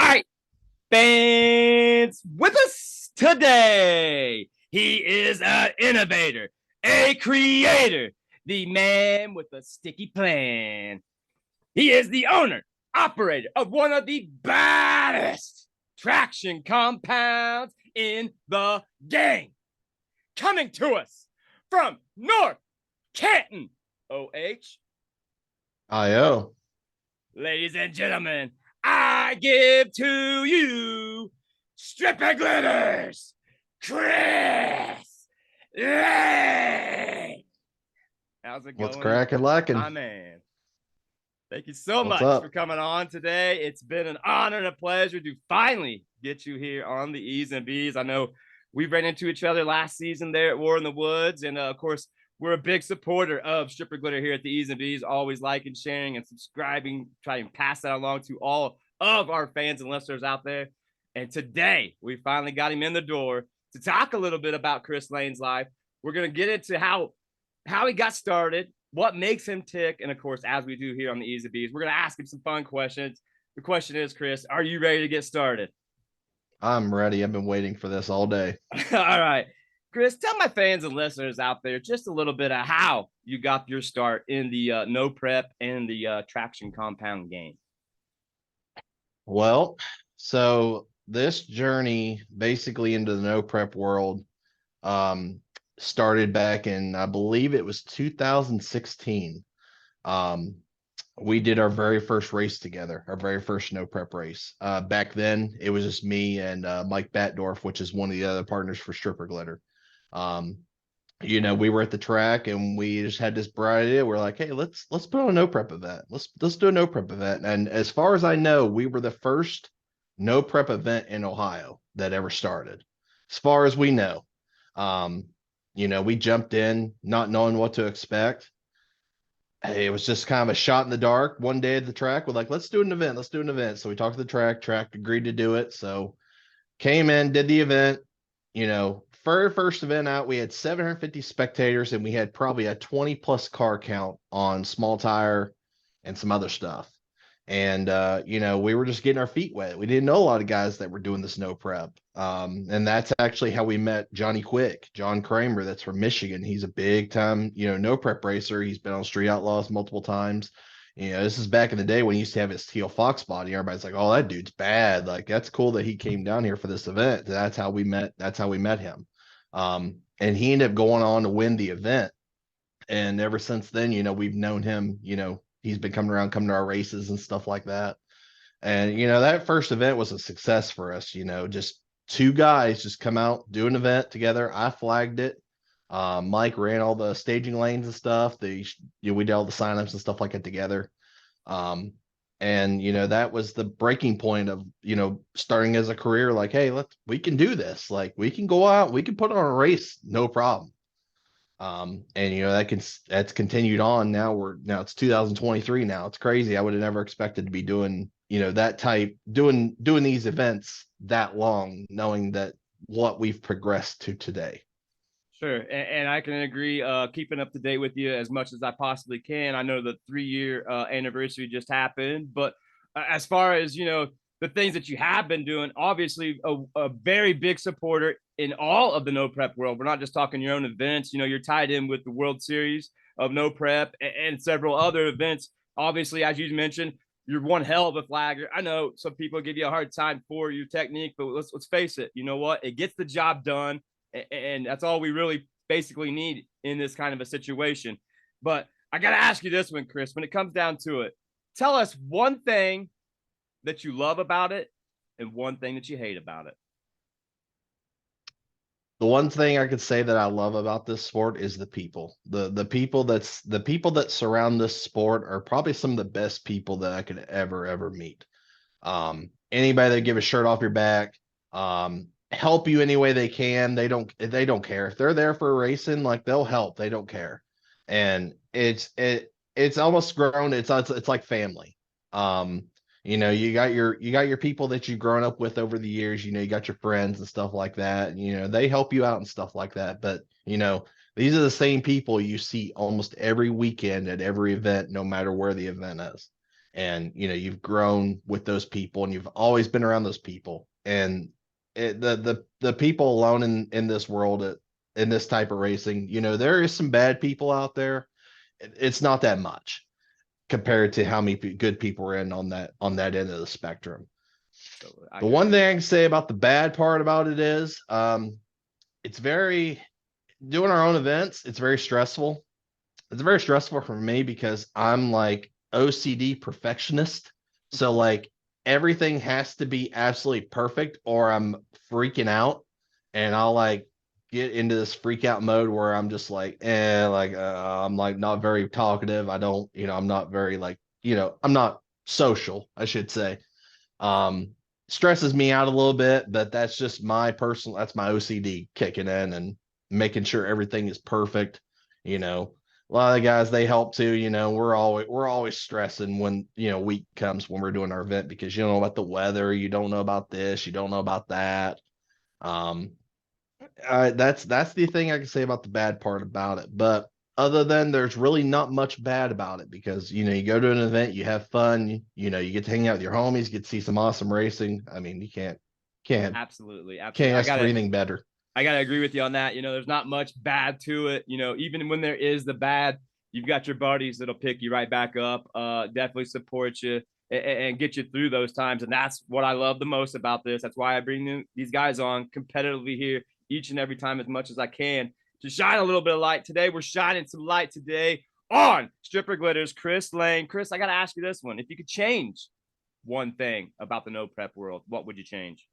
All right, fans, with us today, he is an innovator, a creator, the man with a sticky plan. He is the owner, operator of one of the baddest traction compounds in the game. Coming to us from North Canton, OH. IO. Ladies and gentlemen, I give to you Stripper Glitters, Chris Lane. How's it What's going, cracking my lacking? man? Thank you so What's much for up? coming on today. It's been an honor and a pleasure to finally get you here on the E's and B's. I know we ran into each other last season there at War in the Woods. And of course, we're a big supporter of Stripper Glitter here at the E's and B's, always liking, sharing, and subscribing, try and pass that along to all of our fans and listeners out there. And today, we finally got him in the door to talk a little bit about Chris Lane's life. We're going to get into how he got started, what makes him tick, and of course, as we do here on the Easy Bees, we're going to ask him some fun questions. The question is, Chris, are you ready to get started? I'm ready. I've been waiting for this all day. All right. Chris, tell my fans and listeners out there just a little bit of how you got your start in the no prep and the traction compound game. Well, so this journey basically into the no prep world um started back in, I believe it was 2016. Um we did our very first race together, our very first no prep race. Back then it was just me and Mike Batdorf, which is one of the other partners for Stripper Glitter. Um we were at the track and we just had this bright idea. We're like, hey, let's put on a no prep event. Let's do a no prep event. And as far as I know, we were the first no prep event in Ohio that ever started. As far as we know. Um, we jumped in not knowing what to expect. Hey, it was just kind of a shot in the dark one day at the track. We're like, let's do an event. Let's do an event. So we talked to the track agreed to do it. So came in, did the event. For our first event out, we had 750 spectators and we had probably a 20 plus car count on small tire and some other stuff. And we were just getting our feet wet. We didn't know a lot of guys that were doing the snow prep. And that's actually how we met Johnny Quick, John Kramer, that's from Michigan. He's a big time, no prep racer. He's been on Street Outlaws multiple times. This is back in the day when he used to have his Teal Fox body. Everybody's like, "Oh, that dude's bad." Like, that's cool that he came down here for this event. That's how we met. That's how we met him. And he ended up going on to win the event. And ever since then, we've known him. He's been coming around, coming to our races and stuff like that. And that first event was a success for us. Just two guys just come out, do an event together. I flagged it. Mike ran all the staging lanes and stuff. We did all the signups and stuff like that together. Um, and that was the breaking point of starting as a career. Like, hey, we can do this. Like, we can go out, we can put on a race, no problem. And that's continued on. Now it's 2023. Now it's crazy. I would have never expected to be doing that type doing these events that long, knowing that what we've progressed to today. Sure, and I can agree. Keeping up to date with you as much as I possibly can. I know the 3 year anniversary just happened, but as far as the things that you have been doing, obviously a very big supporter in all of the no prep world. We're not just talking your own events. You're tied in with the World Series of no prep and several other events. Obviously, as you mentioned, you're one hell of a flagger. I know some people give you a hard time for your technique, but let's face it. You know what? It gets the job done, and that's all we really basically need in this kind of a situation. But I got to ask you this one, Chris, when it comes down to it, tell us one thing that you love about it and one thing that you hate about it. The one thing I could say that I love about this sport is the people. The people that surround this sport are probably some of the best people that I could ever meet. Anybody that give a shirt off your back, help you any way they can. They don't care if they're there for racing. Like, they'll help. They don't care, and it's almost grown. It's like family. You got your people that you've grown up with over the years. You got your friends and stuff like that. And, they help you out and stuff like that. But these are the same people you see almost every weekend at every event, no matter where the event is. and you've grown with those people, and you've always been around those people, and the people alone in this world, in this type of racing, there is some bad people out there. It's not that much compared to how many good people are in on that end of the spectrum. So I The can one agree. thing I can say about the bad part about it is, it's very doing our own events. It's very stressful. It's very stressful for me because I'm like OCD perfectionist. So like everything has to be absolutely perfect or I'm freaking out, and I'll like get into this freak out mode where I'm just like, I'm like not very talkative. I don't, I'm not very like, I'm not social, I should say. Um, Stresses me out a little bit, but that's my OCD kicking in and making sure everything is perfect. A lot of the guys, they help too. We're always stressing when week comes when we're doing our event, because you don't know about the weather, you don't know about this, you don't know about that. Um, that's the thing I can say about the bad part about it. But other than, there's really not much bad about it, because you go to an event, you have fun, you get to hang out with your homies, get to see some awesome racing. I mean, you can't Absolutely, can't absolutely. ask for anything better. I gotta agree with you on that. There's not much bad to it. Even when there is the bad, you've got your buddies that'll pick you right back up, definitely support you and get you through those times. And that's what I love the most about this. That's why I bring these guys on competitively here each and every time as much as I can to shine a little bit of light. Today, we're shining some light today on Stripper Glitters. Chris Lane. Chris, I gotta ask you this one. If you could change one thing about the no prep world, what would you change?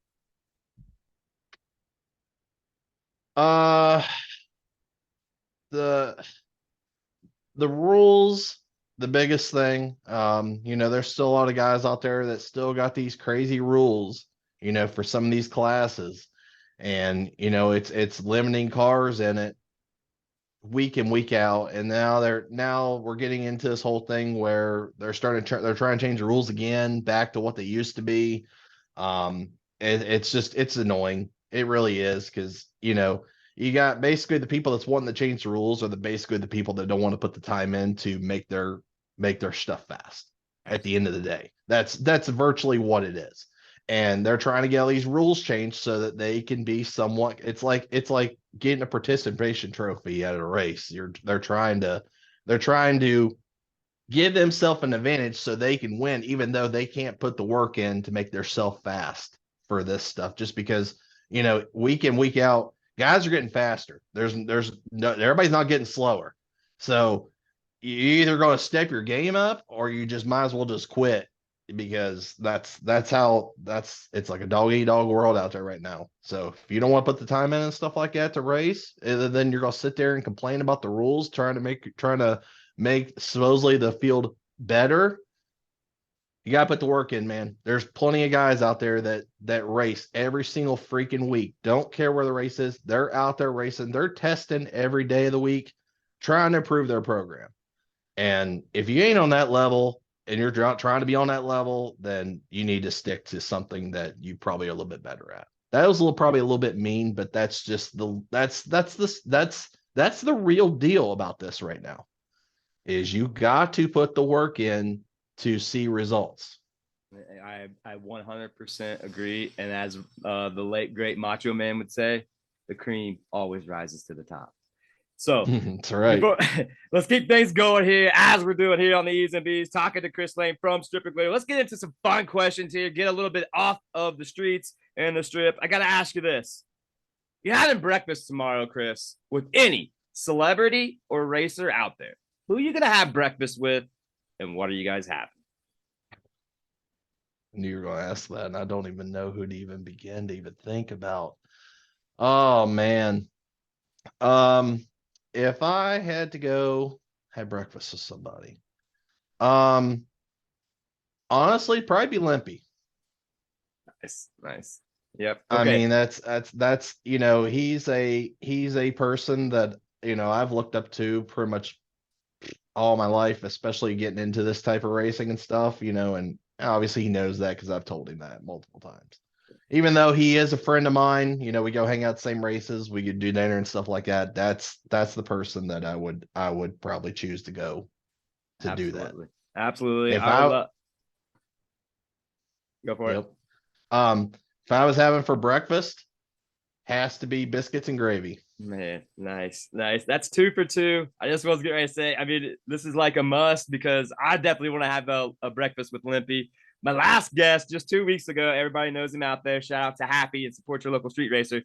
Uh, the the rules, the biggest thing. There's still a lot of guys out there that still got these crazy rules, for some of these classes. And it's limiting cars in it week in, week out. And now we're getting into this whole thing where they're trying to change the rules again back to what they used to be. Um, it's annoying. It really is, because you got basically the people that's wanting to change the rules are basically the people that don't want to put the time in to make their stuff fast. At the end of the Absolutely. day, that's virtually what it is. And they're trying to get all these rules changed so that they can be somewhat. It's like getting a participation trophy at a race. They're trying to give themselves an advantage so they can win, even though they can't put the work in to make themselves fast for this stuff. Just because, week in, week out, guys are getting faster. There's no, everybody's not getting slower. So you either going to step your game up, or you just might as well just quit, because it's like a dog eat dog world out there right now. So if you don't want to put the time in and stuff like that to race, then you're going to sit there and complain about the rules, trying to make supposedly the field better. You got to put the work in, man. There's plenty of guys out there that race every single freaking week. Don't care where the race is. They're out there racing. They're testing every day of the week, trying to improve their program. And if you ain't on that level and you're trying to be on that level, then you need to stick to something that you probably are a little bit better at. That was probably a little bit mean, but that's just that's the real deal about this right now, is you got to put the work in to see results. I 100% agree. And as the late great Macho Man would say, the cream always rises to the top. So That's right. before let's keep things going here as we're doing here on the E's and B's, talking to Chris Lane from Stripper Glitter. Let's get into some fun questions here, get a little bit off of the streets and the strip. I got to ask you this. You're having breakfast tomorrow, Chris, with any celebrity or racer out there. Who are you going to have breakfast with, and what are you guys having? I knew you were going to ask that, and I don't even know who to even begin to even think about. Oh man. Um, if I had to go have breakfast with somebody, um, honestly, probably be Limpy. Nice, nice. Yep. I Okay. mean, that's he's a person that I've looked up to pretty much all my life, especially getting into this type of racing and stuff, and obviously he knows that because I've told him that multiple times. Even though he is a friend of mine, we go hang out the same races, we could do dinner and stuff like that. That's the person that I would probably choose to go to do that. Absolutely. Absolutely. If I would I love. Go for it. Yep. If I was having for breakfast, has to be biscuits and gravy. Man, nice, nice. That's 2 for 2. I just was getting ready to say, I mean, this is like a must because I definitely want to have a breakfast with Limpy. My last guest just 2 weeks ago, everybody knows him out there. Shout out to Happy and support your local street racer.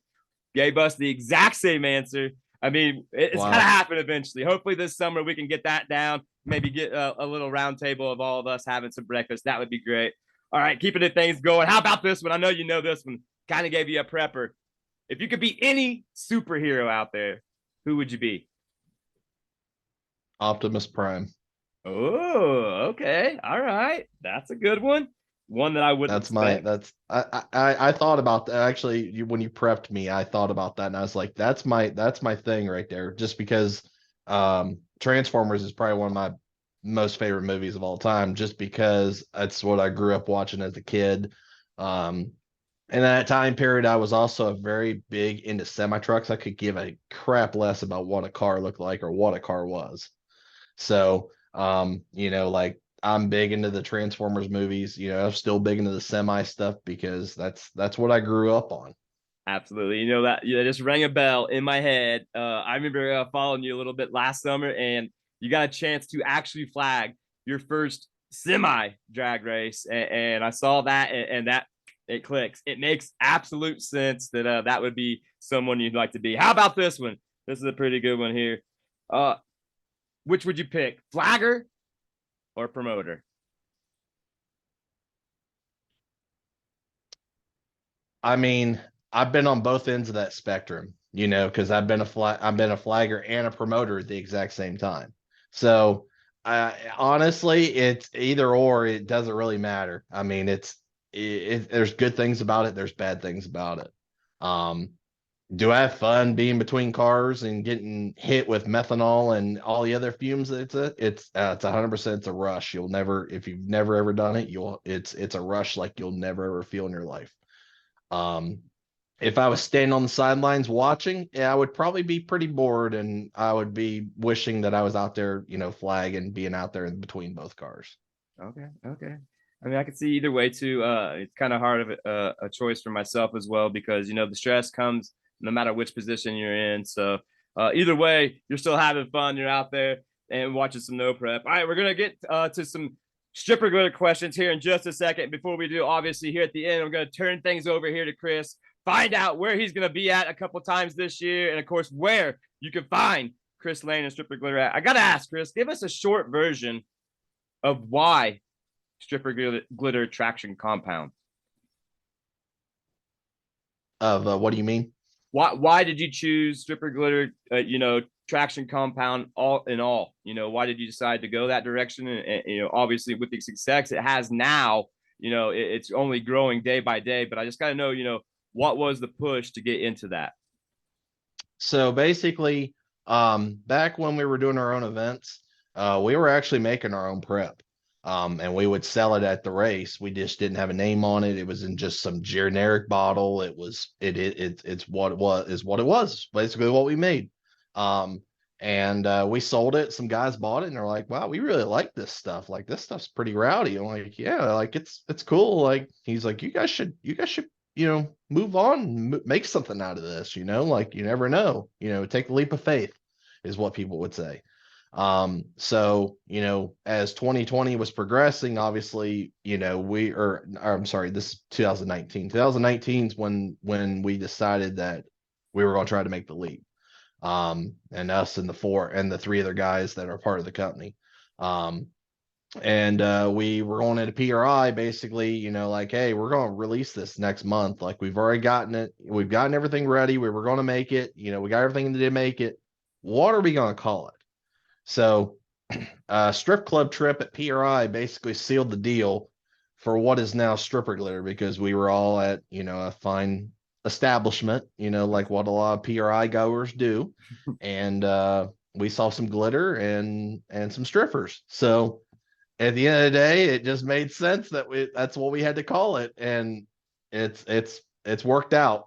Gave us the exact same answer. I mean, it's got to Wow. happen eventually. Hopefully, this summer we can get that down. Maybe get a little round table of all of us having some breakfast. That would be great. All right, keeping the things going. How about this one? I know you know this one. Kind of gave you a prepper. If you could be any superhero out there, who would you be? Optimus Prime. Oh, okay. All right. That's a good one. One that I wouldn't That's my expect. that's I thought about that actually. When you prepped me, I thought about that and I was like, that's my thing right there. Just because Transformers is probably one of my most favorite movies of all time, just because that's what I grew up watching as a kid. Um, in that time period, I was also a very big into semi trucks. I could give a crap less about what a car looked like or what a car was. So, like I'm big into the Transformers movies. I'm still big into the semi stuff because that's what I grew up on. Absolutely. You know that just rang a bell in my head. I remember following you a little bit last summer, and you got a chance to actually flag your first semi drag race, and I saw that, and that it clicks. It makes absolute sense that that would be someone you'd like to be. How about this one? This is a pretty good one here. Uh, which would you pick, flagger or promoter? I mean, I've been on both ends of that spectrum, because I've been a flagger and a promoter at the exact same time. So, honestly, it's either or. It doesn't really matter. I mean, there's good things about it. There's bad things about it. Um, do I have fun being between cars and getting hit with methanol and all the other fumes? It's 100%. It's a rush. You'll never, if you've never ever done it, it's a rush like you'll never ever feel in your life. Um, if I was standing on the sidelines watching, yeah, I would probably be pretty bored and I would be wishing that I was out there, flagging, being out there in between both cars. Okay, okay. I mean, I could see either way too. It's kind of hard of a choice for myself as well because the stress comes no matter which position you're in. So either way, you're still having fun. You're out there and watching some no prep. All right, we're gonna get to some stripper glitter questions here in just a second. Before we do, obviously here at the end, I'm gonna turn things over here to Chris, find out where he's gonna be at a couple times this year, and of course where you can find Chris Lane and stripper glitter at. I gotta ask, Chris, give us a short version of why stripper glitter traction compound. Of What do you mean? Why did you choose stripper glitter? Traction compound all in all. Why did you decide to go that direction? And obviously with the success it has now, it's only growing day by day. But I just got to know, what was the push to get into that? So basically, back when we were doing our own events, we were actually making our own prep. And we would sell it at the race. We just didn't have a name on it. It was in just some generic bottle. It's what it was, is what it was. Basically what we made. And we sold it. Some guys bought it and they're like, wow, we really like this stuff. Like this stuff's pretty rowdy. I'm like, yeah, like it's cool. Like he's like, you guys should move on, make something out of this, like you never know, take the leap of faith is what people would say. So, as 2020 was progressing, obviously, I'm sorry, this is 2019. 2019 is when we decided that we were going to try to make the leap. And us and the three other guys that are part of the company. And we were going into PRI basically, like, hey, we're going to release this next month. Like we've already gotten it, we've gotten everything ready. We were going to make it, we got everything to make it. What are we going to call it? So, strip club trip at PRI basically sealed the deal for what is now stripper glitter because we were all at, a fine establishment, like what a lot of PRI goers do. And we saw some glitter and some strippers. So at the end of the day, it just made sense that that's what we had to call it. And it's worked out.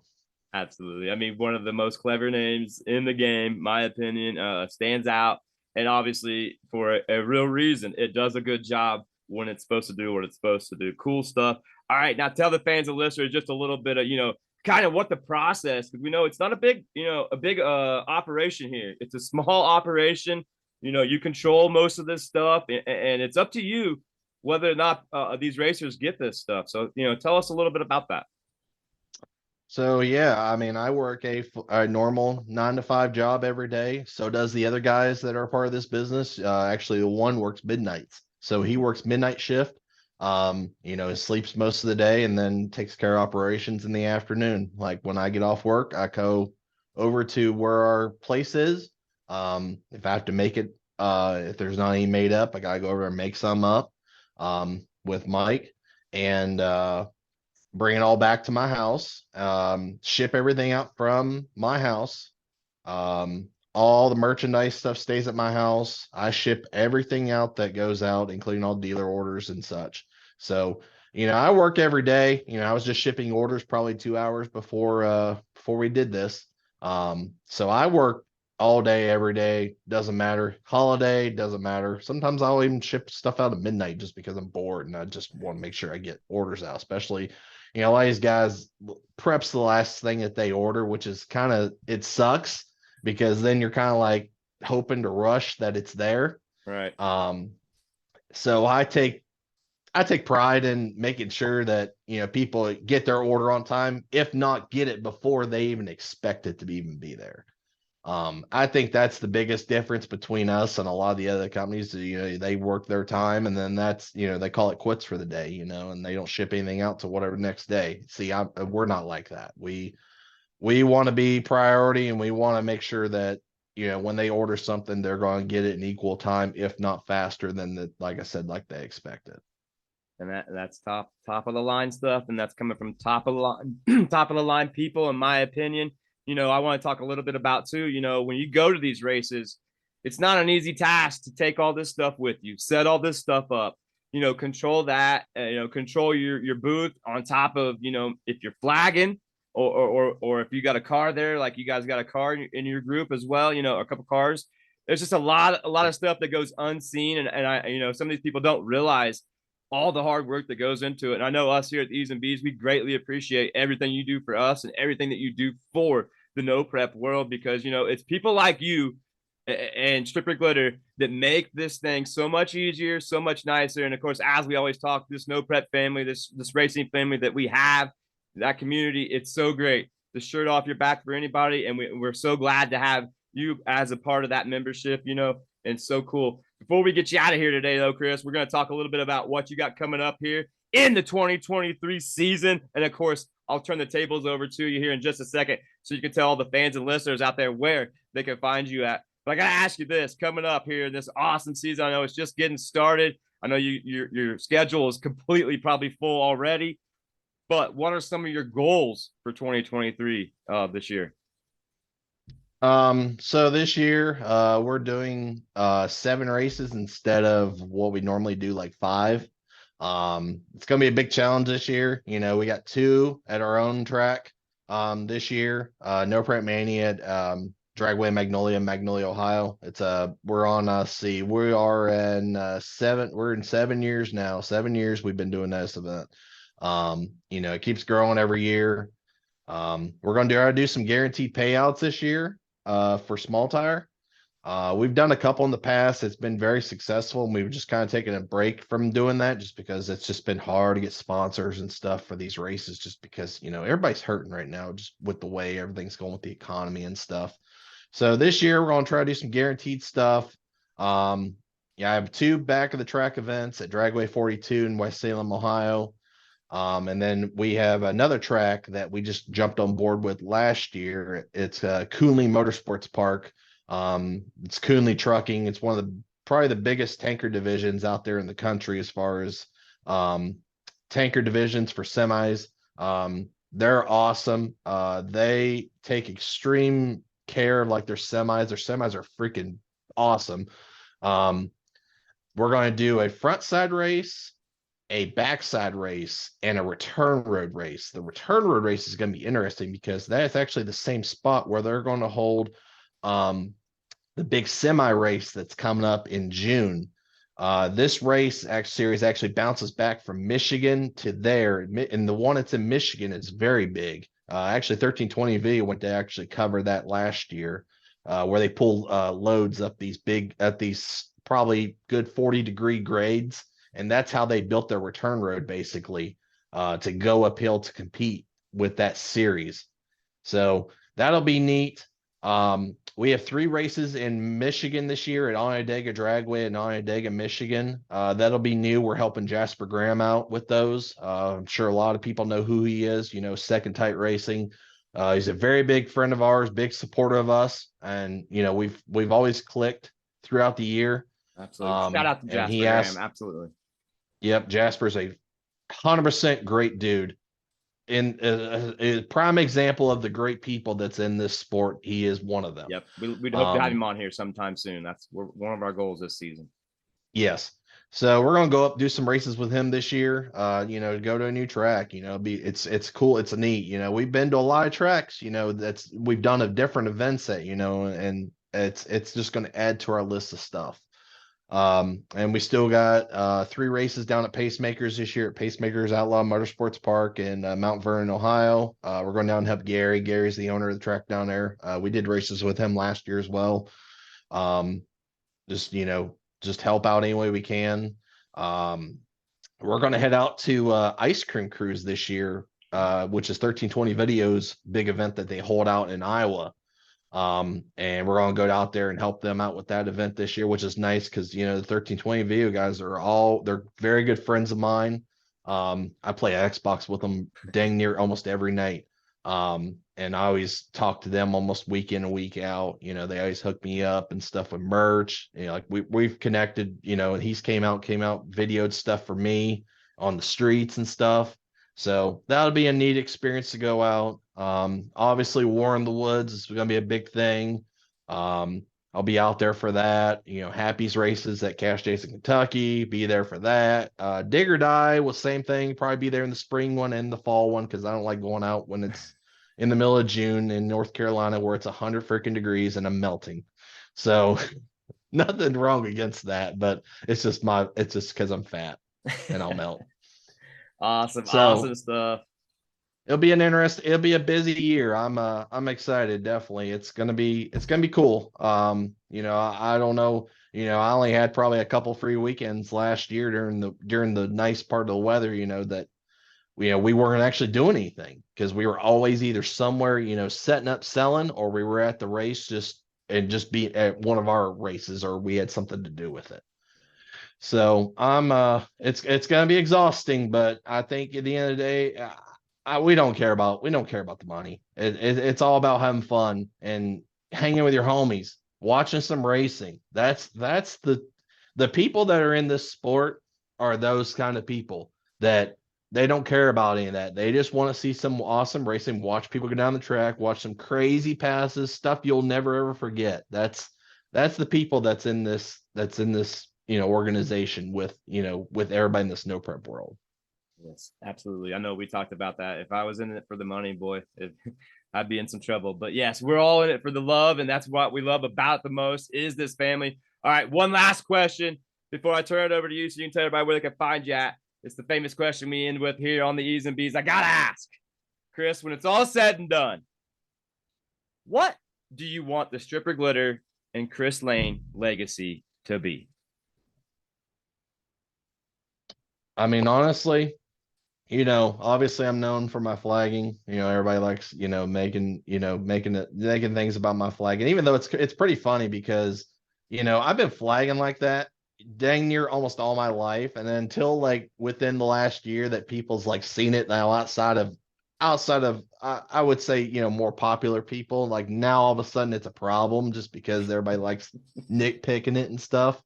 Absolutely. I mean, one of the most clever names in the game, my opinion, stands out. And obviously, for a real reason, it does a good job when it's supposed to do what it's supposed to do. Cool stuff. All right, now tell the fans and listeners just a little bit of, kind of what the process, because we know it's not a big, a big operation here. It's a small operation. You control most of this stuff, and it's up to you whether or not these racers get this stuff. So, tell us a little bit about that. So yeah, I mean, I work a normal 9 to 5 job every day. So does the other guys that are part of this business. Actually, the one works midnights, so he works midnight shift. He sleeps most of the day and then takes care of operations in the afternoon. Like when I get off work, I go over to where our place is. If I have to make it, if there's not any made up, I gotta go over and make some up with Mike and bring it all back to my house, ship everything out from my house. All the merchandise stuff stays at my house. I ship everything out that goes out, including all dealer orders and such. So, I work every day. I was just shipping orders probably 2 hours before we did this. So I work all day, every day. Doesn't matter. Holiday, doesn't matter. Sometimes I'll even ship stuff out at midnight just because I'm bored and I just want to make sure I get orders out, especially a lot of these guys prep's the last thing that they order, which is it sucks because then you're kind of like hoping to rush that it's there. Right. So I take pride in making sure that, people get their order on time, if not get it before they even expect it to even be there. I think that's the biggest difference between us and a lot of the other companies. They work their time and then that's, they call it quits for the day, and they don't ship anything out to whatever next day. See, we're not like that. We want to be priority and we want to make sure that, when they order something, they're going to get it in equal time, if not faster than like I said, like they expected. And that's top of the line stuff, and that's coming from top of the line top of the line people, in my opinion. I want to talk a little bit about too. When you go to these races, it's not an easy task to take all this stuff with you, set all this stuff up. Control that. Control your booth on top of if you're flagging or if you got a car there, like you guys got a car in your group as well. A couple cars. There's just a lot of stuff that goes unseen, and I some of these people don't realize all the hard work that goes into it. And I know us here at Eeez and Beez, we greatly appreciate everything you do for us and everything that you do for the no prep world, because it's people like you and Stripper Glitter that make this thing so much easier, so much nicer. And of course, as we always talk, this no prep family, this racing family that we have, that community, it's so great. The shirt off your back for anybody, and we're so glad to have you as a part of that membership, and so cool. Before we get you out of here today, though, Chris, we're going to talk a little bit about what you got coming up here in the 2023 season. And of course, I'll turn the tables over to you here in just a second so you can tell all the fans and listeners out there where they can find you at. But I got to ask you this, coming up here in this awesome season, I know it's just getting started. I know your schedule is completely probably full already, but what are some of your goals for 2023 this year? So this year, we're doing 7 races instead of what we normally do, like 5. It's gonna be a big challenge this year. We got 2 at our own track this year. No Prep Mania at Dragway Magnolia, Ohio. We're on we are in 7 years now. 7 years we've been doing this event. It keeps growing every year. We're gonna try to do some guaranteed payouts this year for small tire. We've done a couple in the past. It's been very successful, and we've just kind of taken a break from doing that just because it's just been hard to get sponsors and stuff for these races, just because everybody's hurting right now just with the way everything's going with the economy and stuff. So this year we're going to try to do some guaranteed stuff. I have 2 back of the track events at Dragway 42 in West Salem, Ohio. And then we have another track that we just jumped on board with last year. It's Coonley Motorsports Park. It's Coonley Trucking. It's one of probably the biggest tanker divisions out there in the country as far as tanker divisions for semis. They're awesome. They take extreme care of like their semis. Their semis are freaking awesome. We're going to do a front side race, a backside race, and a return road race. The return road race is going to be interesting because that's actually the same spot where they're going to hold the big semi race that's coming up in June. This series actually bounces back from Michigan to there, and the one that's in Michigan is very big. Actually, 1320 video went to actually cover that last year, where they pull loads up these big at these probably good 40-degree grades, and that's how they built their return road basically to go uphill to compete with that series. So that'll be neat. We have 3 races in Michigan this year at Onondaga Dragway in Onondaga, Michigan. That'll be new. We're helping Jasper Graham out with those. I'm sure a lot of people know who he is, Second Tight Racing. He's a very big friend of ours, big supporter of us. And, we've always clicked throughout the year. Absolutely. Shout out to And Jasper he Graham. asked, Absolutely. yep, Jasper's a 100% great dude. In a prime example of the great people that's in this sport, he is one of them. Yep. We'd hope to have him on here sometime soon. That's one of our goals this season. Yes. So we're gonna go up do some races with him this year. Go to a new track. It's cool. It's neat. We've been to a lot of tracks. We've done a different events at. And it's just gonna add to our list of stuff. And we still got 3 races down at Pacemakers this year at Pacemakers Outlaw Motorsports Park in Mount Vernon, Ohio. We're going down and help Gary. Gary's the owner of the track down there. We did races with him last year as well. Um, just help out any way we can. We're going to head out to Ice Cream Cruise this year, which is 1320 Video's big event that they hold out in Iowa. And we're going to go out there and help them out with that event this year, which is nice because the 1320 video guys they're very good friends of mine. I play Xbox with them dang near almost every night. And I always talk to them almost week in and week out. They always hook me up and stuff with merch. Like we've connected, and he's came out, videoed stuff for me on the streets and stuff. So that'll be a neat experience to go out. Obviously War in the Woods is going to be a big thing. I'll be out there for that. Happy's races at Cash Days in Kentucky, be there for that. Dig or Die was same thing, probably be there in the spring one and the fall one because I don't like going out when it's in the middle of June in North Carolina where it's 100 freaking degrees and I'm melting. So nothing wrong against that, but it's just because I'm fat and I'll melt. Awesome stuff. It'll be a busy year. I'm excited. Definitely. It's going to be cool. I don't know, I only had probably a couple free weekends last year during the nice part of the weather, that we weren't actually doing anything because we were always either somewhere, setting up, selling, or we were at the race just be at one of our races, or we had something to do with it. So it's going to be exhausting, but I think at the end of the day, we don't care about the money. It's all about having fun and hanging with your homies, watching some racing. That's the people that are in this sport are those kind of people that they don't care about any of that. They just want to see some awesome racing, watch people go down the track, watch some crazy passes, stuff you'll never ever forget. That's the people that's in this organization with everybody in the snow prep world. Yes, absolutely. I know we talked about that. If I was in it for the money, boy, I'd be in some trouble. But yes, we're all in it for the love, and that's what we love about the most is this family. All right, one last question before I turn it over to you so you can tell everybody where they can find you at. It's the famous question we end with here on the Eeez and Beez. I got to ask, Chris, when it's all said and done, what do you want the Stripper Glitter and Chris Lane legacy to be? I mean, honestly, obviously I'm known for my flagging. Everybody likes, making things about my flagging, even though it's pretty funny because, I've been flagging like that dang near almost all my life. And then until like within the last year that people's like seen it now outside of, I would say, more popular people, like now all of a sudden it's a problem just because everybody likes nitpicking it and stuff,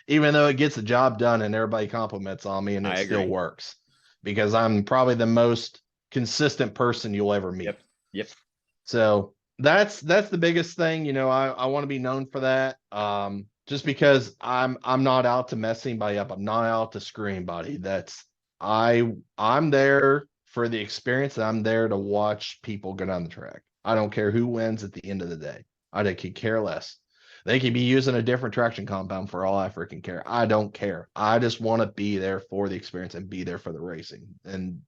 even though it gets the job done and everybody compliments on me and it still works. Because I'm probably the most consistent person you'll ever meet. Yep. So that's the biggest thing. I want to be known for that. Just because I'm not out to mess anybody up. I'm not out to screw anybody. I'm there for the experience and I'm there to watch people go down the track. I don't care who wins at the end of the day. I could care less. They could be using a different traction compound for all I freaking care. I don't care. I just want to be there for the experience and be there for the racing. And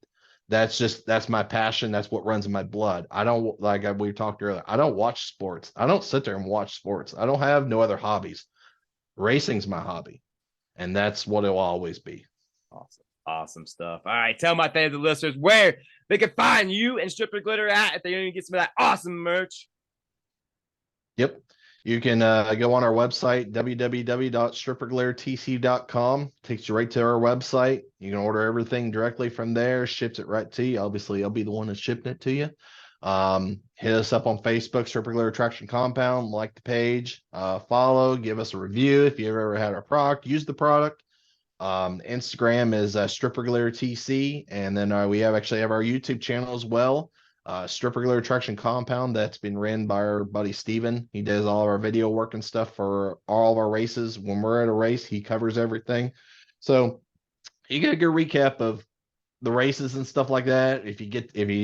that's my passion. That's what runs in my blood. I don't like we talked earlier. I don't watch sports. I don't sit there and watch sports. I don't have no other hobbies. Racing's my hobby, and that's what it'll always be. Awesome. Awesome stuff. All right. Tell my fans and listeners where they can find you and Stripper Glitter at if they want to get some of that awesome merch. Yep. You can go on our website, www.stripperglittertc.com. Takes you right to our website. You can order everything directly from there, ships it right to you. Obviously, I'll be the one that's shipping it to you. Hit us up on Facebook, Stripper Glitter Traction Compound, like the page, follow, give us a review if you've ever had our product, use the product. Instagram is Stripper Glitter TC, and then we actually have our YouTube channel as well. Stripper Glitter Traction Compound, that's been ran by our buddy Steven. He does all of our video work and stuff for all of our races. When we're at a race, he covers everything. So you get a good recap of the races and stuff like that. If you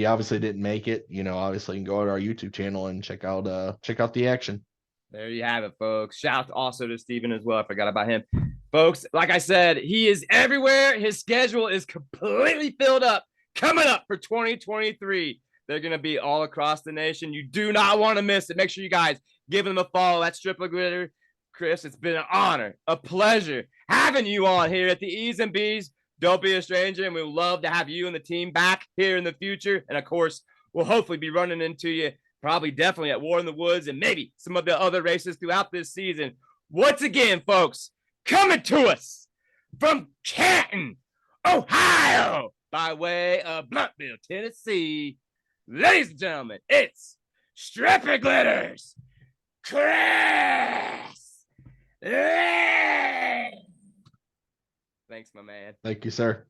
obviously didn't make it, obviously you can go to our YouTube channel and check out the action. There you have it, folks. Shout out also to Steven as well. I forgot about him. Folks, like I said, he is everywhere. His schedule is completely filled up. Coming up for 2023. They're going to be all across the nation. You do not want to miss it. Make sure you guys give him a follow. That's Stripper Glitter. Chris, it's been an honor, a pleasure having you on here at the Eeez and Beez. Don't be a stranger, and we would love to have you and the team back here in the future. And, of course, we'll hopefully be running into you probably definitely at War in the Woods and maybe some of the other races throughout this season. Once again, folks, coming to us from Canton, Ohio, by way of Bluntville, Tennessee. Ladies and gentlemen, it's Stripper Glitters, Chris. Thanks, my man. Thank you, sir.